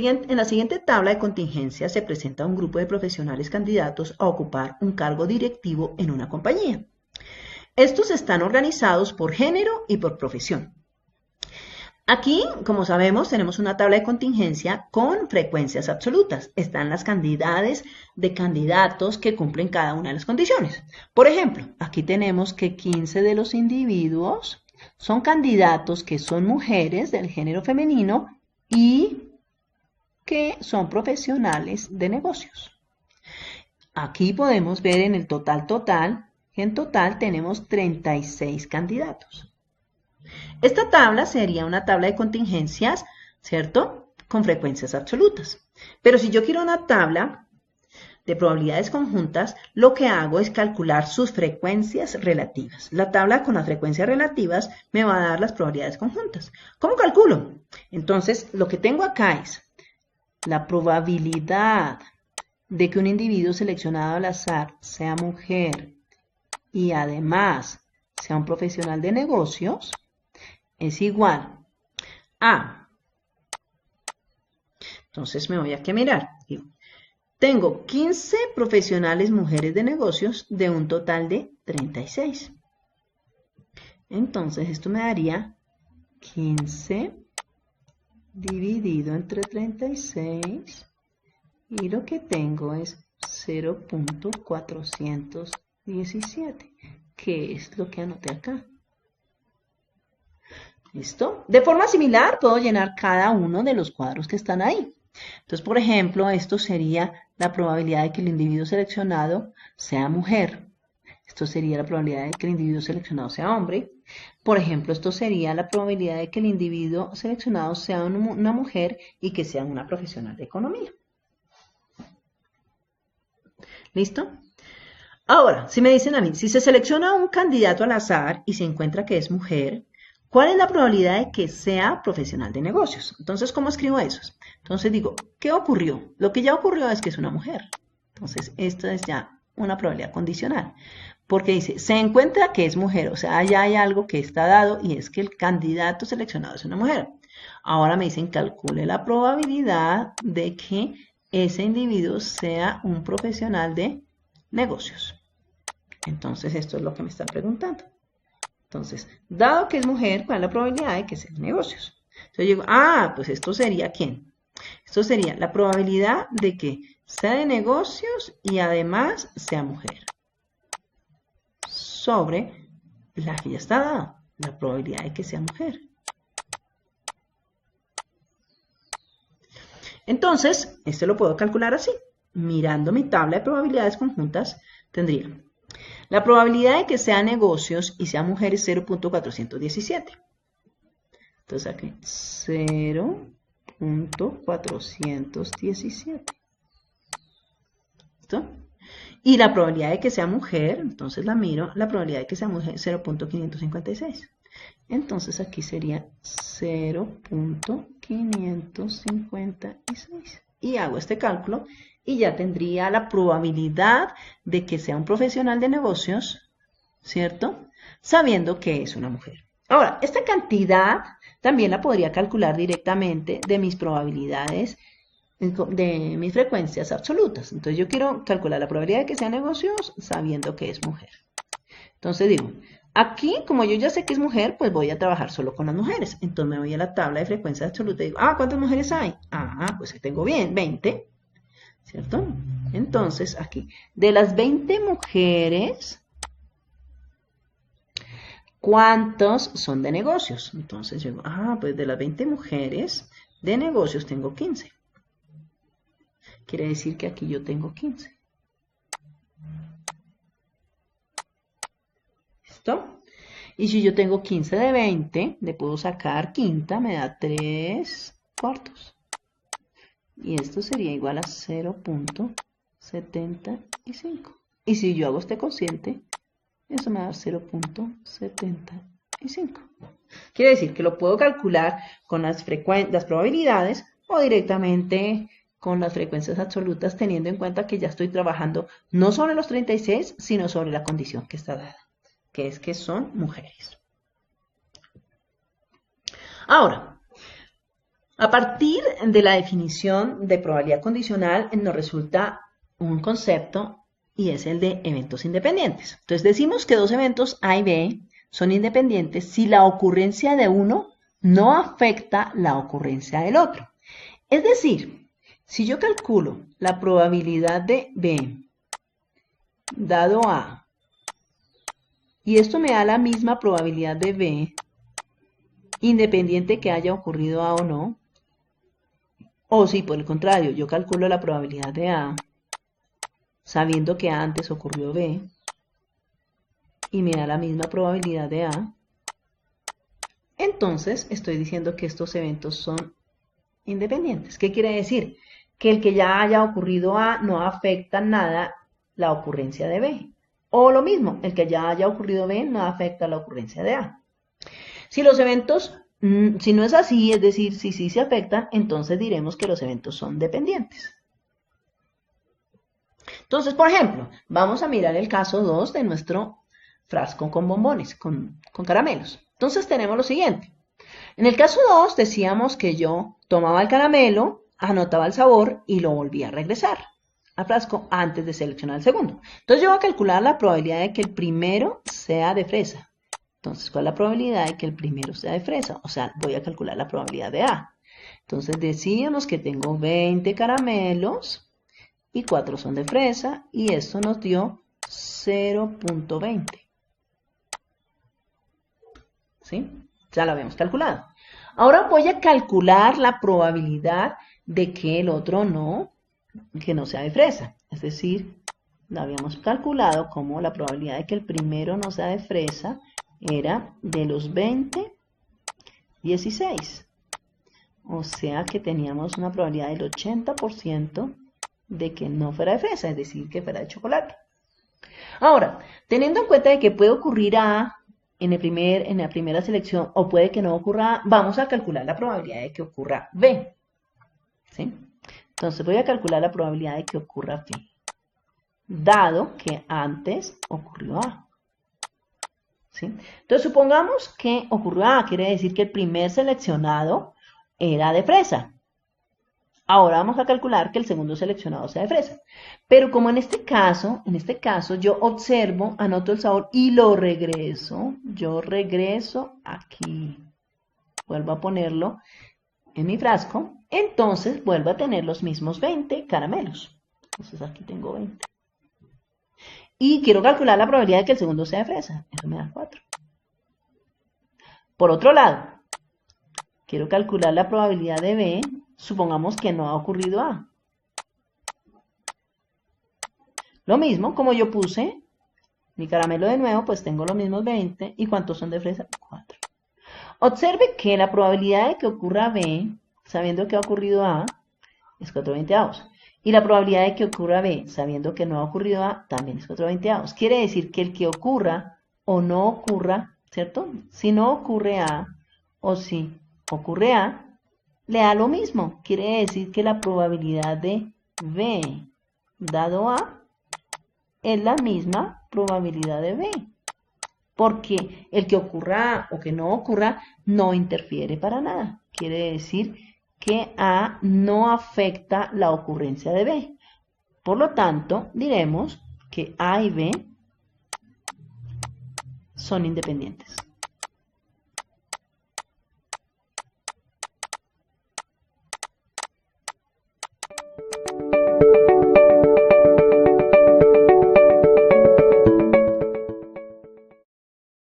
en la siguiente tabla de contingencia se presenta un grupo de profesionales candidatos a ocupar un cargo directivo en una compañía. Estos están organizados por género y por profesión. Aquí, como sabemos, tenemos una tabla de contingencia con frecuencias absolutas. Están las cantidades de candidatos que cumplen cada una de las condiciones. Por ejemplo, aquí tenemos que 15 de los individuos son candidatos que son mujeres del género femenino y que son profesionales de negocios. Aquí podemos ver en el total, que en total tenemos 36 candidatos. Esta tabla sería una tabla de contingencias, ¿cierto? Con frecuencias absolutas. Pero si yo quiero una tabla de probabilidades conjuntas, lo que hago es calcular sus frecuencias relativas. La tabla con las frecuencias relativas me va a dar las probabilidades conjuntas. ¿Cómo calculo? Entonces, lo que tengo acá es la probabilidad de que un individuo seleccionado al azar sea mujer y además sea un profesional de negocios es igual a, entonces me voy a mirar, tengo 15 profesionales mujeres de negocios de un total de 36. Entonces esto me daría 15 dividido entre 36 y lo que tengo es 0.417, que es lo que anoté acá. ¿Listo? De forma similar puedo llenar cada uno de los cuadros que están ahí. Entonces, por ejemplo, esto sería la probabilidad de que el individuo seleccionado sea mujer. Esto sería la probabilidad de que el individuo seleccionado sea hombre. Por ejemplo, esto sería la probabilidad de que el individuo seleccionado sea una mujer y que sea una profesional de economía. ¿Listo? Ahora, si me dicen a mí, si se selecciona un candidato al azar y se encuentra que es mujer, ¿cuál es la probabilidad de que sea profesional de negocios? Entonces, ¿cómo escribo eso? Entonces digo, ¿qué ocurrió? Lo que ya ocurrió es que es una mujer. Entonces, esto es ya una probabilidad condicional. Porque dice, se encuentra que es mujer. O sea, ya hay algo que está dado y es que el candidato seleccionado es una mujer. Ahora me dicen, calcule la probabilidad de que ese individuo sea un profesional de negocios. Entonces, esto es lo que me están preguntando. Entonces, dado que es mujer, ¿cuál es la probabilidad de que sea de negocios? Entonces yo digo, pues esto sería ¿quién? Esto sería la probabilidad de que sea de negocios y además sea mujer. Sobre la que ya está dada, la probabilidad de que sea mujer. Entonces, esto lo puedo calcular así. Mirando mi tabla de probabilidades conjuntas, tendría la probabilidad de que sea negocios y sea mujer es 0.417. Entonces aquí 0.417. ¿Listo? Y la probabilidad de que sea mujer, entonces la miro, la probabilidad de que sea mujer 0.556. Entonces aquí sería 0.556. Y hago este cálculo y ya tendría la probabilidad de que sea un profesional de negocios, ¿cierto? Sabiendo que es una mujer. Ahora, esta cantidad también la podría calcular directamente de mis probabilidades, de mis frecuencias absolutas. Entonces yo quiero calcular la probabilidad de que sea negocios sabiendo que es mujer. Entonces digo, aquí como yo ya sé que es mujer, pues voy a trabajar solo con las mujeres. Entonces me voy a la tabla de frecuencias absolutas y digo, ¿cuántas mujeres hay? Pues tengo bien, 20. ¿Cierto? Entonces, aquí, de las 20 mujeres, ¿cuántos son de negocios? Entonces yo digo, pues de las 20 mujeres de negocios tengo 15. Quiere decir que aquí yo tengo 15. ¿Listo? Y si yo tengo 15 de 20, le puedo sacar quinta, me da 3 cuartos. Y esto sería igual a 0.75. Y si yo hago este cociente, eso me da 0.75. Quiere decir que lo puedo calcular con las probabilidades o directamente con las frecuencias absolutas, teniendo en cuenta que ya estoy trabajando no sobre los 36, sino sobre la condición que está dada, que es que son mujeres. Ahora, A partir de la definición de probabilidad condicional nos resulta un concepto y es el de eventos independientes. Entonces decimos que dos eventos A y B son independientes si la ocurrencia de uno no afecta la ocurrencia del otro. Es decir, si yo calculo la probabilidad de B dado A y esto me da la misma probabilidad de B independiente que haya ocurrido A o no, o si por el contrario yo calculo la probabilidad de A sabiendo que antes ocurrió B y me da la misma probabilidad de A, entonces estoy diciendo que estos eventos son independientes. ¿Qué quiere decir? Que el que ya haya ocurrido A no afecta nada la ocurrencia de B. O lo mismo, el que ya haya ocurrido B no afecta la ocurrencia de A. Si los eventos, si no es así, es decir, si sí se afectan, entonces diremos que los eventos son dependientes. Entonces, por ejemplo, vamos a mirar el caso 2 de nuestro frasco con bombones, con caramelos. Entonces tenemos lo siguiente. En el caso 2 decíamos que yo tomaba el caramelo, anotaba el sabor y lo volvía a regresar al frasco antes de seleccionar el segundo. Entonces yo voy a calcular la probabilidad de que el primero sea de fresa. Entonces, ¿cuál es la probabilidad de que el primero sea de fresa? O sea, voy a calcular la probabilidad de A. Entonces decíamos que tengo 20 caramelos y 4 son de fresa y esto nos dio 0.20. ¿Sí? Ya lo habíamos calculado. Ahora voy a calcular la probabilidad de que el otro que no sea de fresa. Es decir, lo habíamos calculado como la probabilidad de que el primero no sea de fresa era de los 20, 16. O sea que teníamos una probabilidad del 80% de que no fuera de fresa, es decir, que fuera de chocolate. Ahora, teniendo en cuenta de que puede ocurrir A en la primera selección o puede que no ocurra A, vamos a calcular la probabilidad de que ocurra B. ¿Sí? Entonces voy a calcular la probabilidad de que ocurra B, dado que antes ocurrió A. ¿Sí? Entonces supongamos que ocurrió A, quiere decir que el primer seleccionado era de fresa. Ahora vamos a calcular que el segundo seleccionado sea de fresa. Pero como en este caso yo observo, anoto el sabor y lo regreso. Yo regreso aquí. Vuelvo a ponerlo en mi frasco. Entonces vuelvo a tener los mismos 20 caramelos. Entonces aquí tengo 20. Y quiero calcular la probabilidad de que el segundo sea de fresa. Eso me da 4. Por otro lado, quiero calcular la probabilidad de B. Supongamos que no ha ocurrido A. Lo mismo, como yo puse mi caramelo de nuevo, pues tengo los mismos 20. ¿Y cuántos son de fresa? 4. Observe que la probabilidad de que ocurra B, sabiendo que ha ocurrido A, es 4/20. Y la probabilidad de que ocurra B, sabiendo que no ha ocurrido A, también es 4/20. Quiere decir que el que ocurra o no ocurra, ¿cierto? Si no ocurre A o si ocurre A, le da lo mismo. Quiere decir que la probabilidad de B dado A es la misma probabilidad de B. Porque el que ocurra A o que no ocurra no interfiere para nada. Quiere decir que A no afecta la ocurrencia de B. Por lo tanto, diremos que A y B son independientes.